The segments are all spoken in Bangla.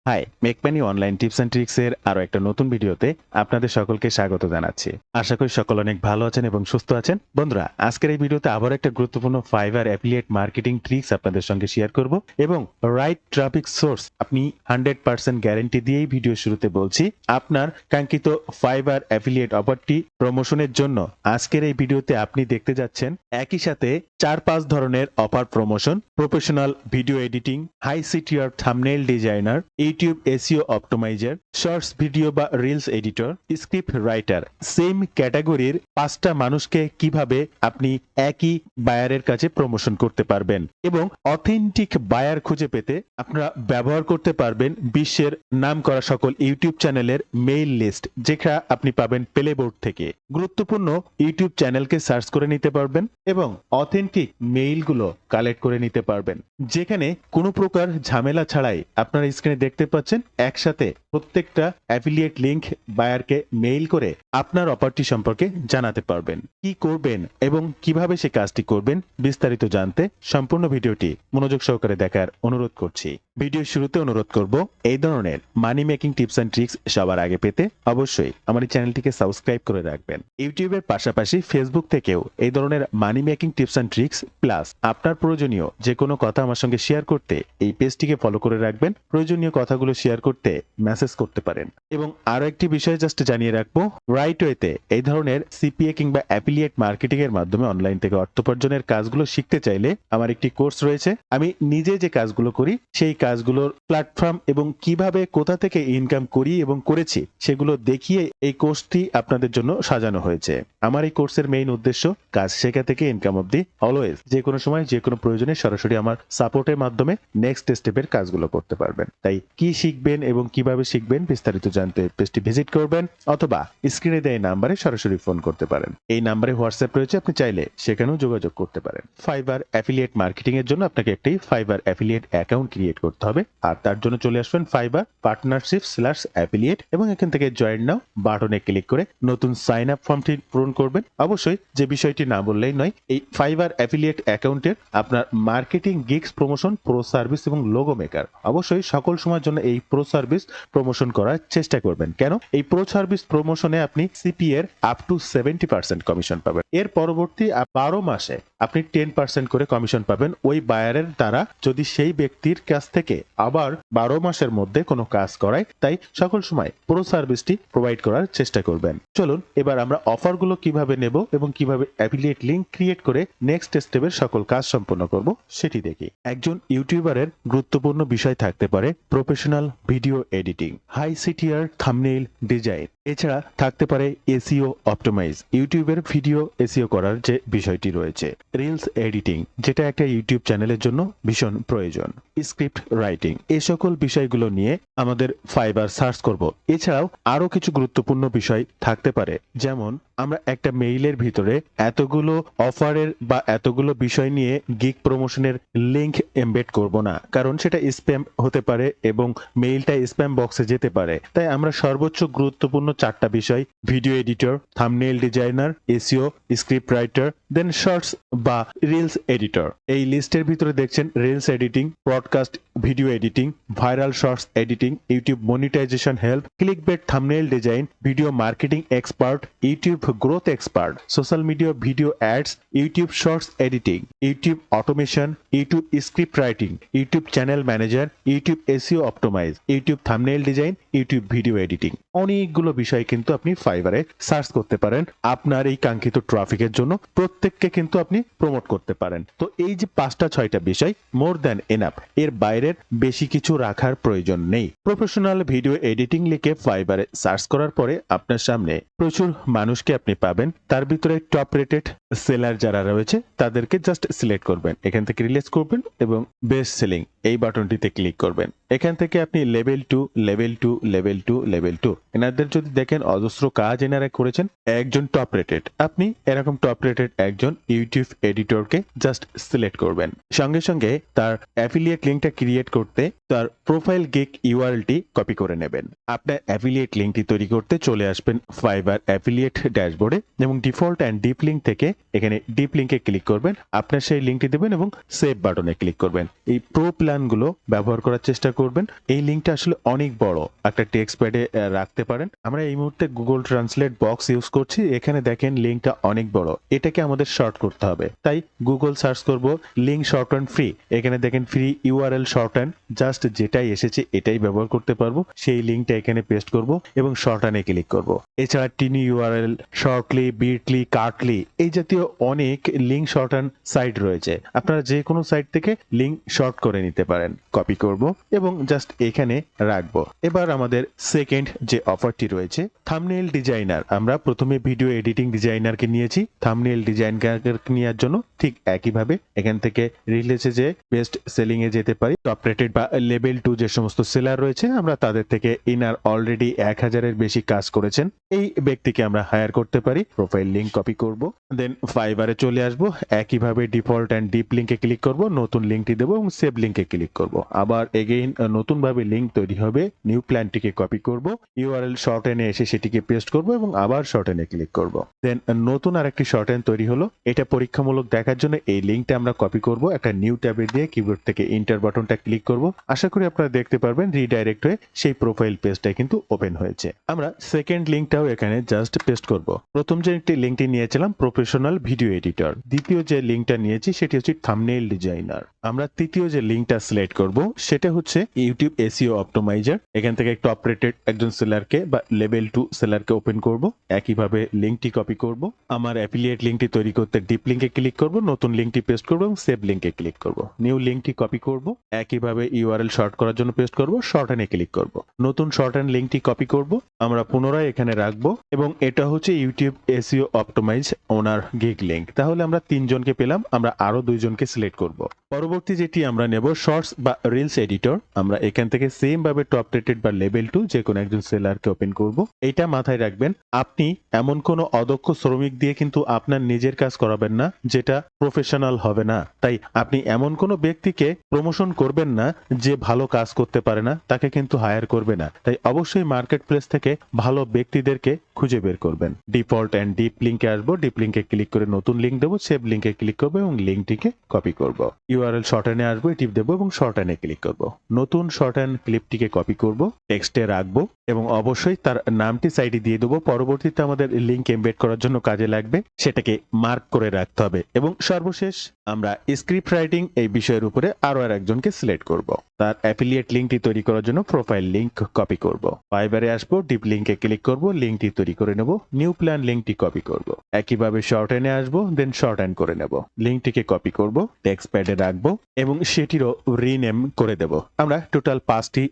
High, make money online tips and tricks এর আরো একটা নতুন ভিডিওতে আপনাদের সকলকে স্বাগত জানাচ্ছি। আশা করি সকল অনেক ভালো আছেন এবং সুস্থ আছেন। বন্ধুরা, আজকের এই ভিডিওতে আবার একটা গুরুত্বপূর্ণ ফাইবার অ্যাফিলিয়েট মার্কেটিং ট্রিক্স আপনাদের সঙ্গে শেয়ার করব এবং রাইট ট্রাফিক সোর্স আপনি 100% গ্যারান্টি দিয়েই ভিডিও শুরুতে বলছি। আপনার কাঙ্ক্ষিত ফাইবার অ্যাফিলিয়েট অফারটি প্রমোশনের জন্য আজকের এই ভিডিওতে আপনি দেখতে যাচ্ছেন একই সাথে 4-5 ধরনের offer promotion, professional video editing, high CTR thumbnail designer, YouTube SEO optimizer, shorts video বা reels editor, script writer, same ক্যাটাগরির 5টা মানুষকে কিভাবে আপনি একই বায়ারের কাছে প্রমোশন করতে পারবেন এবং অথেন্টিক বায়ার খুঁজে পেতে আপনারা ব্যবহার করতে পারবেন বিশ্বের নামকরা সকল ইউটিউব চ্যানেলের মেইল লিস্ট, যেটা আপনি পাবেন প্লেবোর্ড থেকে। গুরুত্বপূর্ণ ইউটিউব চ্যানেলকে সার্চ করে নিতে পারবেন এবং অথেন্টিক মেইলগুলো কালেক্ট করে নিতে পারবেন, যেখানে কোনো প্রকার ঝামেলা ছাড়াই আপনারা স্ক্রিনে দেখতে পাচ্ছেন একসাথে প্রত্যেকটা অ্যাফিলিয়েট লিংক বায়ারকে মেইল করে আপনার অফারটি সম্পর্কে জানাতে পারবেন। কি করবেন এবং কিভাবে সে কাজটি করবেন বিস্তারিত জানতে সম্পূর্ণ ভিডিওটি মনোযোগ সহকারে দেখার অনুরোধ করছি। ভিডিওর শুরুতে অনুরোধ করব, এই ধরনের মানি মেকিং টিপস অ্যান্ড ট্রিক্স সবার আগে পেতে অবশ্যই আমার এই চ্যানেলটিকে সাবস্ক্রাইব করে রাখবেন। ইউটিউবের পাশাপাশি ফেসবুক থেকেও এই ধরনের মানি making tips and tricks plus আপনার প্রয়োজনীয় যে কোনো কথা আমার সঙ্গে শেয়ার করতে এই পেজটিকে ফলো করে রাখবেন। প্রয়োজনীয় কথাগুলো শেয়ার করতে মেসেজ করতে পারেন। এবং আরো একটি বিষয় জাস্ট জানিয়ে রাখবো, রাইট ওয়েতে এই ধরনের সিপিএ কিংবা অ্যাফিলিয়েট মার্কেটিং এর মাধ্যমে অনলাইন থেকে অর্থ উপার্জনের কাজগুলো শিখতে চাইলে আমার একটি কোর্স রয়েছে। আমি নিজে যে কাজগুলো করি সেই কাজগুলোর প্ল্যাটফর্ম এবং কিভাবে কোথা থেকে ইনকাম করি এবং করেছি সেগুলো দেখিয়ে এই কোর্সটি আপনাদের জন্য সাজানো হয়েছে। আমার এই কোর্সের মেইন উদ্দেশ্য কাজ শেখা থেকে ইনকাম অবধি অলওয়েজ যে কোনো সময় যে কোনো প্রয়োজনে সরাসরি আমার সাপোর্টের মাধ্যমে নেক্সট স্টেপের কাজগুলো করতে পারবেন। তাই কি শিখবেন এবং কিভাবে শিখবেন বিস্তারিত জানতে পেজটি ভিজিট করবেন অথবা স্ক্রিনে দেওয়া নাম্বারে সরাসরি ফোন করতে পারেন। এই নাম্বারে হোয়াটসঅ্যাপ রয়েছে, আপনি চাইলে সেখানেও যোগাযোগ করতে পারেন। ফাইবার অ্যাফিলিয়েট মার্কেটিং এর জন্য আপনাকে একটি ফাইবার অ্যাফিলিয়েট অ্যাকাউন্ট ক্রিয়েট করতে হবে, আর তার জন্য চলে আসবেন ফাইবার পার্টনারশিপ/অ্যাফিলিয়েট এবং এখান থেকে জয়েন নাও বাটনে ক্লিক করে নতুন সাইন আপ ফর্মটি পূরণ করবেন। অবশ্যই যে বিষয়টি না বললেই নয়, এই ফাইবার অ্যাফিলিয়েট অ্যাকাউন্টের আপনার marketing, gigs promotion, pro service এবং লোগো মেকার অবশ্যই সকল সময়ের জন্য এই প্রো সার্ভিস প্রমোশন করার চেষ্টা করবেন। কেন? এই প্রো সার্ভিস প্রমোশনে আপনি সিপি এর আপ টু 70% কমিশন পাবেন। এর পরবর্তী 12 মাসে আপনি 10% করে কমিশন পাবেন ওই বায়ারের দ্বারা, যদি সেই ব্যক্তির কাছ থেকে আবার 12 মাসের মধ্যে কোনো কাজ করায়। তাই সকল সময় প্রো সার্ভিসটি প্রোভাইড করার চেষ্টা করবেন। চলুন এবার আমরা অফারগুলো কিভাবে নেব এবং কিভাবে অ্যাফিলিয়েট লিংক ক্রিয়েট করে নেক্সট স্টেপের সকল কাজ সম্পন্ন করব সেটি দেখি। একজন ইউটিউবারের গুরুত্বপূর্ণ বিষয় থাকতে পারে professional video editing, high CTR thumbnail design, এছাড়া থাকতে পারে এসইও অপটিমাইজ, ইউটিউবের ভিডিও এসইও করার যে বিষয়টি রয়েছে, রিলস এডিটিং যেটা একটা ইউটিউব চ্যানেলের জন্য ভীষণ প্রয়োজন, স্ক্রিপ্ট রাইটিং। এই সকল বিষয়গুলো নিয়ে আমাদের ফাইবার সার্চ করব। এছাড়াও আরো কিছু গুরুত্বপূর্ণ বিষয় থাকতে পারে, যেমন আমরা একটা মেইলের ভিতরে এতগুলো অফারের বা এতগুলো বিষয় নিয়ে গিগ প্রমোশনের লিংক এমবেড করব না, কারণ সেটা স্প্যাম হতে পারে এবং মেইলটা স্প্যাম বক্সে যেতে পারে। তাই আমরা সর্বোচ্চ গুরুত্বপূর্ণ 4টা বিষয়, video editor, thumbnail designer, SEO, script writer, then shorts বা রিলস এডিটর। এই লিস্টের ভিতরে দেখছেন reels editing, broadcast video editing, viral shorts editing, YouTube monetization help, clickbait thumbnail design, video marketing expert, YouTube growth expert, social media video ads, YouTube shorts editing, YouTube automation, YouTube script writing, YouTube channel manager, YouTube SEO optimize, YouTube thumbnail design, YouTube video editing. অনেকগুলো বিষয় কিন্তু আপনি ফাইবারে সার্চ করতে পারেন আপনার এই কাঙ্ক্ষিত ট্রাফিকের জন্য। প্রত্যেককে কিন্তু আপনি প্রমোট করতে পারেন। তো এই যে 5টা-6টা বিষয় মোর দ্যান এনাফ, এর বাইরের বেশি কিছু রাখার প্রয়োজন নেই। প্রফেশনাল ভিডিও এডিটিং লিখে ফাইবারে সার্চ করার পরে আপনার সামনে প্রচুর মানুষকে আপনি পাবেন। তার ভিতরে টপ রেটেড সেলার যারা রয়েছে তাদেরকে জাস্ট সিলেক্ট করবেন, এখান থেকে রিলিজ করবেন এবং বেস্ট সেলিং এই বাটনটিতে ক্লিক করবেন। এখান থেকে আপনি লেভেল 2, লেভেল 2, লেভেল 2, লেভেল 2 এনাদের যদি দেখেন অজস্র কাজ এনারা করেছেন। একজন টপ রেটেড, আপনি এরকম টপ রেটেড একজন ইউটিউব এডিটরকে জাস্ট সিলেক্ট করবেন। সঙ্গে সঙ্গে তার অ্যাফিলিয়েট লিংকটা ক্রিয়েট করতে তার প্রোফাইল গিগ ইউআরএলটি কপি করে নেবেন। আপনার অ্যাফিলিয়েট লিঙ্কটি তৈরি করতে চলে আসবেন ফাইবার অ্যাফিলিয়েট ড্যাশবোর্ডে এবং ডিফল্ট অ্যান্ড ডিপ লিঙ্ক থেকে এখানে ডিপ লিঙ্কে ক্লিক করবেন। আপনার সেই লিঙ্কটি দেবেন এবং সেভ বাটনে ক্লিক করবেন। এই প্রো প্ল্যানগুলো ব্যবহার করার চেষ্টা করবেন। এই লিঙ্কটা আসলে অনেক বড়, একটা টেক্সট প্যাডে রাখতে পারেন। আমরা এই মুহূর্তে গুগল ট্রান্সলেট বক্স ইউজ করছি। এখানে দেখেন লিঙ্কটা অনেক বড়, এটাকে আমাদের শর্ট করতে হবে। তাই গুগল সার্চ করব লিঙ্ক শর্টন ফ্রি। এখানে দেখেন ফ্রি ইউআরএল শর্টন, জাস্ট যেটাই এসেছে এটাই ব্যবহার করতে পারবো। সেই লিঙ্কটা এখানে পেস্ট করব এবং শর্টনে ক্লিক করব। এছাড়া টিনি ইউআরএল, শর্টলি, বিটলি, কার্টলি এই জাতীয় অনেক লিঙ্ক শর্টন সাইট রয়েছে। আপনারা যে কোনো সাইট থেকে লিঙ্ক শর্ট করে নিতে পারেন। কপি করব এবং জাস্ট এখানে রাখবো। এবার আমাদের সেকেন্ড যে অফারটি রয়েছে থাম্বনেইল ডিজাইনার। আমরা প্রথমে ভিডিও এডিটিং ডিজাইনারকে নিয়েছি, থাম্বনেইল ডিজাইনারকে নেওয়ার জন্য ঠিক একইভাবে এখান থেকে রিলিজে যে বেস্ট সেলিং এ যেতে পারি। টপ রেটেড বা লেভেল 2 যে সমস্ত সেলার রয়েছে আমরা তাদের থেকে ইনার অলরেডি 1000-এর বেশি কাজ করেছেন এই ব্যক্তিকে আমরা হায়ার করতে পারি। প্রোফাইল লিংক কপি করব, দেন ফাইবারে চলে আসব। একইভাবে ডিফল্ট অ্যান্ড ডিপ লিঙ্কে ক্লিক করব, নতুন লিঙ্কটি দেবো এবং সেভ লিঙ্কে ক্লিক করব। আবার এগেইন নতুন ভাবে লিঙ্ক তৈরি হবে। নিউ প্ল্যানটিকে কপি করব, ইউআরএল শর্টএনে এসে সেটিকে পেস্ট করব এবং আবার শর্টএনে ক্লিক করব। দেন নতুন আরেকটি শর্টএন তৈরি হলো। এটা পরীক্ষামূলক দেখার জন্য এই লিঙ্কটা আমরা কপি করব। একটা নিউ ট্যাবে দিয়ে কিবোর্ড থেকে ইন্টার বাটনটা ক্লিক করব। আশা করি আপনারা দেখতে পারবেন রিডাইরেক্ট হয়ে সেই প্রোফাইল পেজটা কিন্তু ওপেন হয়েছে। আমরা সেকেন্ড লিঙ্কটাও এখানে জাস্ট পেস্ট করব। প্রথম যে একটি লিঙ্কটি নিয়েছিলাম প্রফেশনাল ভিডিও এডিটর, দ্বিতীয় যে লিঙ্কটা নিয়েছি সেটি হচ্ছে থাম্বনেইল ডিজাইনার। আমরা তৃতীয় যে লিঙ্কটা সিলেক্ট করব সেটা হচ্ছে ইউটিউব এসইও অপটিমাইজার। এখান থেকে টপ রেটেড একজন সেলারকে বা লেভেল 2 সেলারকে ওপেন করব। একইভাবে লিঙ্কটি কপি করব। আমার অ্যাফিলিয়েট লিঙ্কটি তৈরি করতে ডিপ লিঙ্কে ক্লিক করব, নতুন লিঙ্কটি পেস্ট করব এবং সেভ লিঙ্কে ক্লিক করব। নিউ লিঙ্কটি কপি করব। একইভাবে ইউআরএল শর্ট করার জন্য পেস্ট করব, শর্টএনে ক্লিক করব। নতুন শর্টএন লিঙ্কটি কপি করব, আমরা পুনরায় এখানে রাখবো এবং এটা হচ্ছে ইউটিউব এসইও অপটিমাইজ ওনার গিগ লিঙ্ক। তাহলে আমরা 3 জনকে পেলাম, আমরা আরো 2 জনকে সিলেক্ট করব। পরবর্তী যেটি আমরা নেব শর্টস বা রিলস এডিটর। আমরা এখান থেকে সেম ভাবে টপ রেটেড বা লেভেল 2 যে কোনো একজন সেলারকে ওপেন করব। এটা মাথায় রাখবেন, আপনি এমন কোনো অদক্ষ শ্রমিক দিয়ে কিন্তু আপনার নিজের কাজ করাবেন না যেটা প্রফেশনাল হবে না। তাই আপনি এমন কোনো ব্যক্তিকে প্রমোশন করবেন না যে ভালো কাজ করতে পারে না, তাকে কিন্তু হায়ার করবে না। তাই অবশ্যই মার্কেট প্লেস থেকে ভালো ব্যক্তিদেরকে খুঁজে বের করবেন। ডিফল্ট অ্যান্ড ডিপ লিঙ্কে আসবো, ডিপ লিঙ্কে ক্লিক করে নতুন লিঙ্ক দেবো, সেভ লিঙ্কে ক্লিক করবো এবং লিঙ্কটিকে কপি করব। ইউআরএল শর্টএনে আসবো, টিপ দেবো এবং শর্টএনে ক্লিক করব। নতুন শর্টএন ক্লিপটিকে কপি করব, টেক্সটে রাখবো এবং অবশ্যই তার নামটি সাইডে দিয়ে দেবো। পরবর্তীতে আমাদের লিঙ্ক এমবেড করার জন্য কাজে লাগবে, সেটাকে মার্ক করে রাখতে হবে। এবং সর্বশেষ আমরা স্ক্রিপ্ট রাইটিং এই বিষয়ের উপরে আরো একজনকে সিলেক্ট করব। তার অ্যাফিলিয়েট লিঙ্কটি তৈরি করার জন্য প্রোফাইল লিঙ্ক কপি করব। ফাইবারে আসবো, ডিপ লিঙ্কে ক্লিক করব, লিঙ্কটি তৈরি করে নেব, নিউ প্ল্যান লিঙ্কটি কপি করব। একইভাবে শর্টএনে আসবো, দেন শর্টএন করে নেব, লিঙ্কটিকে কপি করব, টেক্সট প্যাডে রাখবো এবং সেটিরও রিনেম করে দেব। আমরা টোটাল 5টি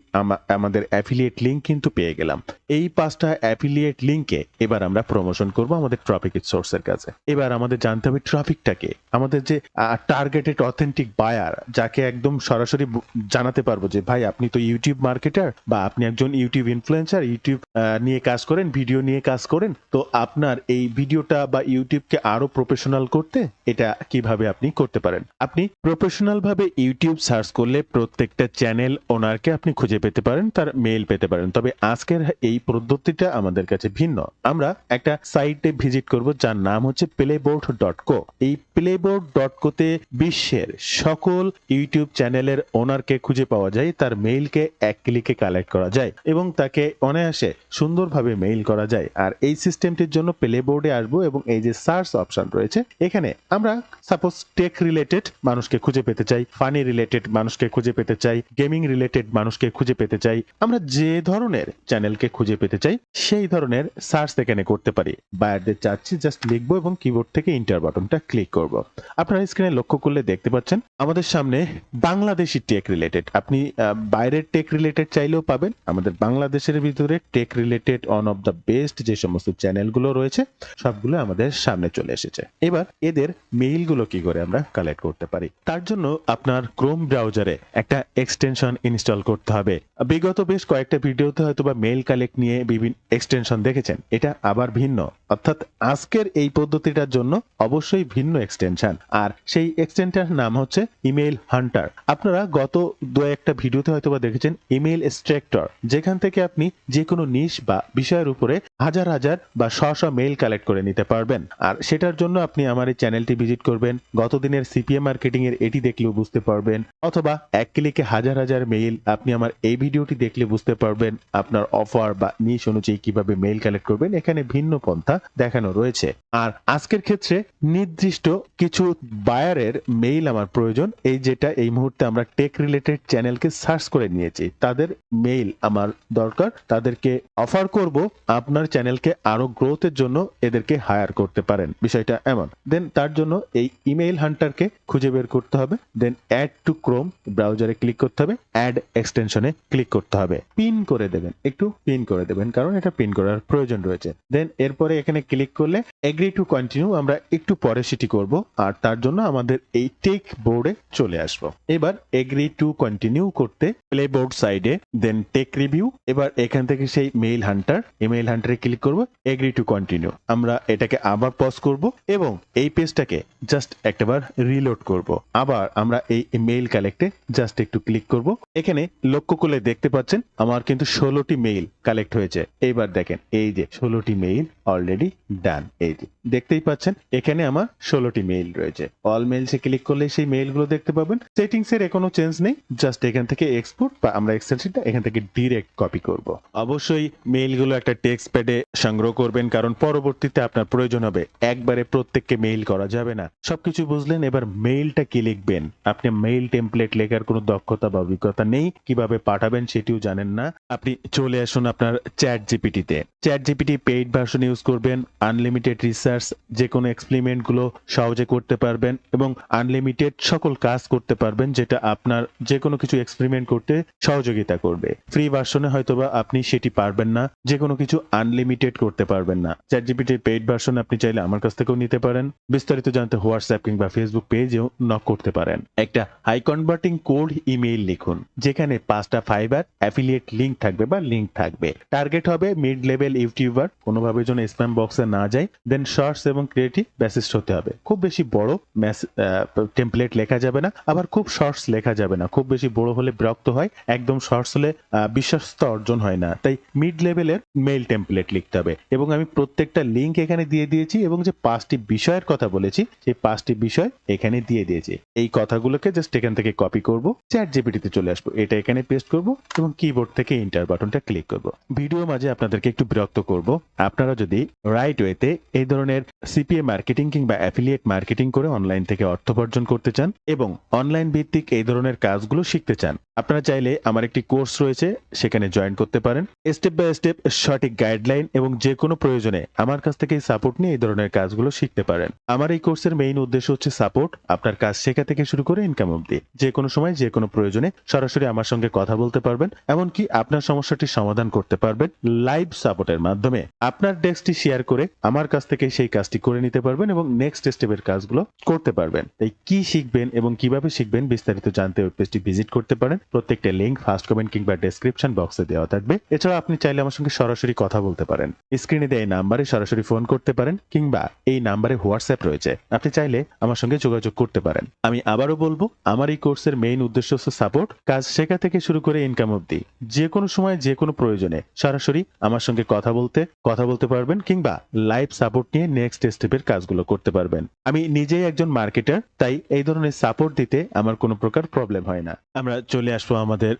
আমাদের অ্যাফিলিয়েট লিঙ্ক কিন্তু পেয়ে গেলাম। এই 5টা অ্যাফিলিয়েট লিঙ্কে এবার আমরা প্রমোশন করব আমাদের ট্রাফিক সোর্সের কাছে। এবার আমাদের জানতে হবে ট্রাফিকটাকে, আমাদের যে টার্গেটেড অথেন্টিক বায়ার, যাকে একদম সরাসরি জানাতে পারবো যে ভাই আপনি তো ইউটিউব মার্কেটার বা আপনি একজন ইউটিউব ইনফ্লুয়েন্সার, ইউটিউব নিয়ে কাজ করেন, ভিডিও নিয়ে কাজ করেন, তো আপনার এই ভিডিওটা বা ইউটিউবকে আরো প্রফেশনাল করতে এটা কিভাবে আপনি করতে পারেন। আপনি প্রফেশনাল ভাবে ইউটিউব সার্চ করলে প্রত্যেকটা চ্যানেল ওনারকে আপনি খুঁজে পেতে পারেন, তার মেইল পেতে পারেন। তবে আজকের এই পদ্ধতিটা আমাদের কাছে ভিন্ন। আমরা একটা সাইটে ভিজিট করব যার নাম হচ্ছে playboard.co। এই playboard.co তে বিশ্বের সকল ইউটিউব চ্যানেলের ওনারকে খুঁজে পাওয়া যায়, তার মেইলকে এক ক্লিকে কালেক্ট করা যায় এবং তাকে অনায়াসে সুন্দরভাবে মেইল করা যায়। আর এই সিস্টেমটির জন্য প্লেবোর্ডে আসবো এবং এই যে সার্চ অপশন রয়েছে এখানে আমরা সাপোজ টেক রিলেটেড মানুষকে খুঁজে পেতে চাই, ফানি রিলেটেড মানুষকে খুঁজে পেতে চাই, গেমিং রিলেটেড মানুষকে খুঁজে পেতে চাই, আমরা যে ধরনের চ্যানেলকে খুঁজে পেতে চাই সেই ধরনের সার্চ এখানে করতে পারি। বায়ারদের চাচ্ছি জাস্ট লিখবো এবং কিবোর্ড থেকে ইন্টার বাটনটা ক্লিক করব। আপনারা স্ক্রিনে লক্ষ্য করলে দেখতে পাচ্ছেন আমাদের সামনে বাংলাদেশি টেক রিলেটেড, আপনি বাইরের টেক রিলেটেড চাইলেও পাবেন। আমাদের বাংলাদেশের ভিতরে tech related one of the best যে সমস্ত চ্যানেলগুলো রয়েছে সবগুলো আমাদের সামনে চলে এসেছে। এবার এদের মেইলগুলো কি করে আমরা কালেক্ট করতে পারি, তার জন্য আপনার ক্রোম ব্রাউজারে একটা এক্সটেনশন ইনস্টল করতে হবে। বিগত বেশ কয়েকটা ভিডিওতে হয়তো বা মেইল কালেক্ট নিয়ে বিভিন্ন এক্সটেনশন দেখেছেন, এটা আবার ভিন্ন। অর্থাৎ আজকের এই পদ্ধতিটার জন্য অবশ্যই ভিন্ন এক্সটেনশন, আর সেই এক্সটেনশন নাম হচ্ছে ইমেইল হান্টার। আপনারা গত দু একটা ভিডিওতে হয়তোবা দেখেছেন ইমেইল এক্সট্রাক্টর, যেখান থেকে আপনি যে কোনো নিশ বা বিষয়ের উপরে হাজার হাজার বা শ মেইল কালেক্ট করে নিতে পারবেন। আর সেটার জন্য আপনি আমার এই চ্যানেলটি ভিজিট করবেন, গতদিনের সিপিএম মার্কেটিং এর এটি দেখলেও বুঝতে পারবেন, অথবা এক ক্লিকে হাজার হাজার মেইল আপনি আমার এই ভিডিওটি দেখলে বুঝতে পারবেন আপনার অফার বা নিশ অনুযায়ী কিভাবে মেইল কালেক্ট করবেন। এখানে ভিন্ন পন্থা দেখানো রয়েছে। আর আজকের ক্ষেত্রে নির্দিষ্ট কিছু বায়ারের মেইল আমার প্রয়োজন, এই যেটা এই মুহূর্তে আমরা টেক রিলেটেড চ্যানেলকে সার্চ করে নিয়েছি, তাদের মেইল আমার দরকার, তাদেরকে অফার করব আপনার চ্যানেলকে আরো গ্রোথের জন্য এদেরকে হায়ার করতে পারেন, বিষয়টা এমন। দেন তার জন্য এই ইমেইল হান্টারকে খুঁজে বের করতে হবে, দেন অ্যাড টু ক্রোম ব্রাউজারে ক্লিক করতে হবে, অ্যাড এক্সটেনশনে ক্লিক করতে হবে, পিন করে দেবেন, একটু পিন করে দেবেন কারণ এটা পিন করার প্রয়োজন রয়েছে। দেন এরপরে এখানে ক্লিক করলে এগ্রি টু কন্টিনিউ, আমরা একটু পরে সেটি করব, আর তার জন্য আমাদের এই টেক বোর্ডে চলে আসবো। এবার এগ্রি টু কন্টিনিউ করতে প্লে বোর্ড সাইডে, দেন টেক রিভিউ, এবার এখান থেকে সেই মেইল হান্টার, ইমেইল হান্টারে ক্লিক করব, এগ্রি টু কন্টিনিউ। আমরা এটাকে আবার পজ করব এবং এই পেজটাকে জাস্ট একটাবার রিলোড করব। আবার আমরা এই মেইল কালেক্টে জাস্ট একটু ক্লিক করব। এখানে লক্ষ্য করলে দেখতে পাচ্ছেন আমার কিন্তু 16টি মেইল কালেক্ট হয়েছে। এইবার দেখেন এই যে 16টি মেইল অলরেডি ডান, এই যে দেখতেই পাচ্ছেন এখানে আমার 16টি মেইল রয়েছে। অল মেইলসে ক্লিক করলে সেই মেইলগুলো দেখতে পাবেন। সেটিংস এর কোনো চেঞ্জ নেই, জাস্ট এখান থেকে এক্সপোর্ট বা আমরা এক্সটেনশনটা এখান থেকে ডিরেক্ট কপি করব। অবশ্যই মেইলগুলো একটা টেক্সট প্যাডে সংগ্রহ করবেন, কারণ পরবর্তীতে আপনার প্রয়োজন হবে। একবারে প্রত্যেককে মেইল করা যাবে না। সবকিছু বুঝলেন, এবার মেইলটা কি লিখবেন। আপনি মেইল টেমপ্লেট লেখার কোনো দক্ষতা বা অভিজ্ঞতা নেই, কিভাবে পাঠাবেন সেটিও জানেন না, আপনি চলে আসুন আপনার চ্যাট জিপিটিতে। ChatGPT paid version use করবেন, আনলিমিটেড রিসার্চ, যে কোনো এক্সপেরিমেন্ট গুলো সহজে করতে পারবেন এবং আনলিমিটেড সকল কাজ করতে পারবেন, যেটা আপনার যে কোনো কিছু এক্সপেরিমেন্ট করতে সহযোগিতা করবে। ফ্রি ভার্সনে হয়তোবা আপনি সেটি পারবেন না, যে কোনো কিছু আনলিমিটেড করতে পারবেন না। চ্যাট জিপিটির পেইড ভার্সন আপনি চাইলে আমার কাছ থেকেও নিতে পারেন। বিস্তারিত জানতে হোয়াটসঅ্যাপ কিংবা ফেসবুক পেজেও নক করতে পারেন। একটা হাই কনভার্টিং কোড ইমেইল লিখুন, যেখানে 5টা ফাইবার অ্যাফিলিয়েট লিংক থাকবে বা লিংক থাকবে। টার্গেট হবে মিড লেভেল ইউটিউবার, কোনোভাবে যেন স্প্যাম বক্সে না যায়। দেন শর্টস এবং ক্রিয়েটিভ বেসিস হতে হবে। খুব বেশি বড় টেমপ্লেট লেখা যাবে না, আবার খুব শর্টস লেখা যাবে না। খুব বেশি বড় হলে বিরক্ত হয়, একদম শর্টস হলে বিশ্বস্ততা অর্জন হয় না। তাই মিড লেভেলের মেইল টেমপ্লেট লিখতে হবে। এবং আমি প্রত্যেকটা লিংক এখানে দিয়ে দিয়েছি এবং যে 5টি বিষয়ের কথা বলেছি সেই 5টি বিষয় এখানে দিয়ে দিয়েছি। এই কথাগুলোকে জাস্ট এখান থেকে কপি করব, চ্যাট জিপিটিতে চলে আসবো, এটা এখানে পেস্ট করব এবং কিবোর্ড থেকে এন্টার বাটনটা ক্লিক করব। ভিডিও মাঝে আপনাদেরকে একটু বিরক্ত করব, আপনারা যদি রাইট ওয়েতে এই ধরনের সিপিএ মার্কেটিং কিংবা অ্যাফিলিয়েট মার্কেটিং করে অনলাইন থেকে অর্থ উপার্জন করতে চান এবং অনলাইন ভিত্তিক এই ধরনের কাজগুলো শিখতে চান, আপনারা চাইলে আমার একটি কোর্স রয়েছে, সেখানে জয়েন করতে পারেন। স্টেপ বাই স্টেপ সঠিক গাইডলাইন এবং যে কোনো প্রয়োজনে আমার কাছ থেকে সাপোর্ট নিয়ে এই ধরনের কাজগুলো শিখতে পারেন। আমার এই কোর্সের মেইন উদ্দেশ্য হচ্ছে সাপোর্ট, আপনার কাজ শেখা থেকে শুরু করে ইনকাম অবধি। যে কোনো সময় যে কোনো প্রয়োজনে সরাসরি আমার সঙ্গে কথা বলতে পারবেন, এমনকি আপনার সমস্যাটি সমাধান করতে পারবেন লাইভ সাপোর্টের মাধ্যমে। আপনার ডেস্কটি শেয়ার করে আমার কাছ থেকে সেই কাজটি করে নিতে পারবেন এবং নেক্সট স্টেপের কাজগুলো করতে পারবেন। তাই কি শিখবেন এবং কিভাবে শিখবেন বিস্তারিত জানতে ওয়েব পেজটি ভিজিট করতে পারেন। প্রত্যেকটা লিংক ফার্স্ট কমেন্ট কিংবা ডেসক্রিপশন বক্সে দেওয়া থাকবে। এছাড়া আপনি চাইলে আমার সঙ্গে সরাসরি কথা বলতে পারেন। স্ক্রিনে দেওয়া এই নাম্বারে সরাসরি ফোন করতে পারেন কিংবা এই নাম্বারে হোয়াটসঅ্যাপ রয়েছে, আপনি চাইলে আমার সঙ্গে যোগাযোগ করতে পারেন। আমি আবারও বলবো, আমার এই কোর্সের মেইন উদ্দেশ্য হচ্ছে সাপোর্ট, কাজ শেখা থেকে শুরু করে ইনকাম অবধি। যে কোনো সময় যে কোনো প্রয়োজনে সরাসরি আমার সঙ্গে কথা বলতে পারবেন কিংবা লাইভ সাপোর্ট নিয়ে নেক্সট স্টেপের কাজগুলো করতে পারবেন। আমি নিজেই একজন মার্কেটার, তাই এই ধরনের সাপোর্ট দিতে আমার কোনো প্রকার প্রবলেম হয় না। আমরা চলে আসবো আমাদের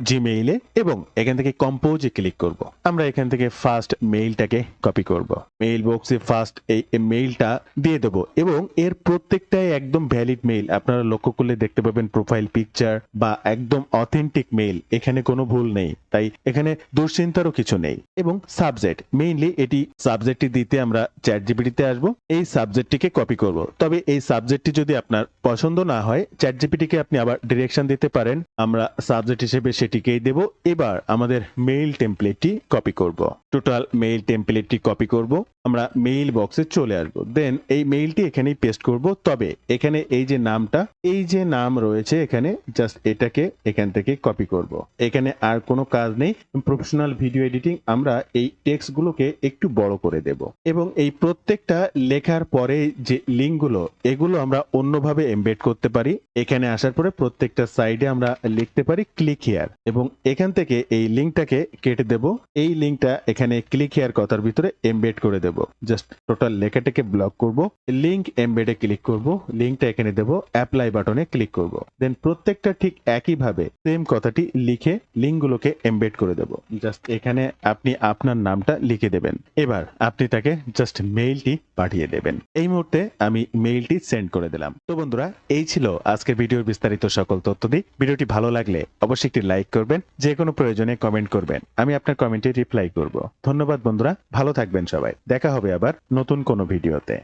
জিমেইলে এবং এখান থেকে কম্পোজে ক্লিক করব। আমরা এখান থেকে ফার্স্ট মেইলটাকে কপি করব, মেইল বক্সে ফার্স্ট এই মেইলটা দিয়ে দেবো এবং এর প্রত্যেকটাই একদম ভ্যালিড মেইল। আপনারা লক্ষ্য করলে দেখতে পাবেন প্রোফাইল পিকচার বা একদম অথেন্টিক মেইল, এখানে কোনো ভুল নেই, তাই এখানে দুশ্চিন্তারও কিছু নেই। এবং সাবজেক্ট, মেইনলি এটি সাবজেক্টটি দিতে আমরা চ্যাট জিপিটিতে আসবো, এই সাবজেক্টটিকে কপি করব। তবে এই সাবজেক্টটি যদি আপনার পছন্দ না হয়, চ্যাট জিপিটিকে আপনি আবার ডিরেকশন দিতে পারেন, আমরা সাবজেক্ট হিসেবে সেটিকেই দেব। এবার আমাদের মেইল টেমপ্লেটটি কপি করব, টোটাল মেইল টেমপ্লেটটি কপি করব আমরা মেইল বক্সে চলে আসব। দেন এই মেইলটি এখানেই পেস্ট করব। তবে এখানে এই যে নামটা, এই যে নাম রয়েছে এখানে জাস্ট এটাকে এখান থেকে কপি করব। এখানে আর কোনো কাজ নেই। প্রফেশনাল ভিডিও এডিটিং আমরা এই টেক্সট গুলোকে একটু বড় করে দেব এবং এই প্রত্যেকটা লেখার পরে যে লিঙ্কগুলো এগুলো আমরা অন্যভাবে এমবেড করতে পারি। এখানে আসার পরে প্রত্যেকটা সাইডে আমরা লিখতে পারি ক্লিক হিয়ার এবং এখান থেকে এই লিঙ্কটাকে কেটে দেব। এই লিঙ্কটা এখানে ক্লিক হিয়ার কথার ভিতরে এমবেড করে দেব। জাস্ট টোটাল লেখাটাকে ব্লক করব, লিঙ্ক এমবেডে ক্লিক করব, লিঙ্কটা এখানে দেব, অ্যাপ্লাই বাটনে ক্লিক করব। দেন প্রত্যেকটা ঠিক একইভাবে সেম কথাটি লিখে লিঙ্কগুলোকে এমবেড করে দেব। জাস্ট এখানে আপনি আপনার নামটা লিখে দেবেন। এবার আপনি তাকে জাস্ট মেইলটি পাঠিয়ে দেবেন। এই মুহূর্তে আমি মেইলটি সেন্ড করে দিলাম। তো বন্ধুরা, এই ছিল আজকের ভিডিওর বিস্তারিত সকল তথ্য দিই। ভিডিওটি ভালো লাগলে অবশ্যই একটি লাইক করবেন, যে কোনো প্রয়োজনে কমেন্ট করবেন, আমি আপনার কমেন্টে রিপ্লাই করব। ধন্যবাদ বন্ধুরা, ভালো থাকবেন সবাই। দেখা হবে আবার নতুন কোনো ভিডিওতে।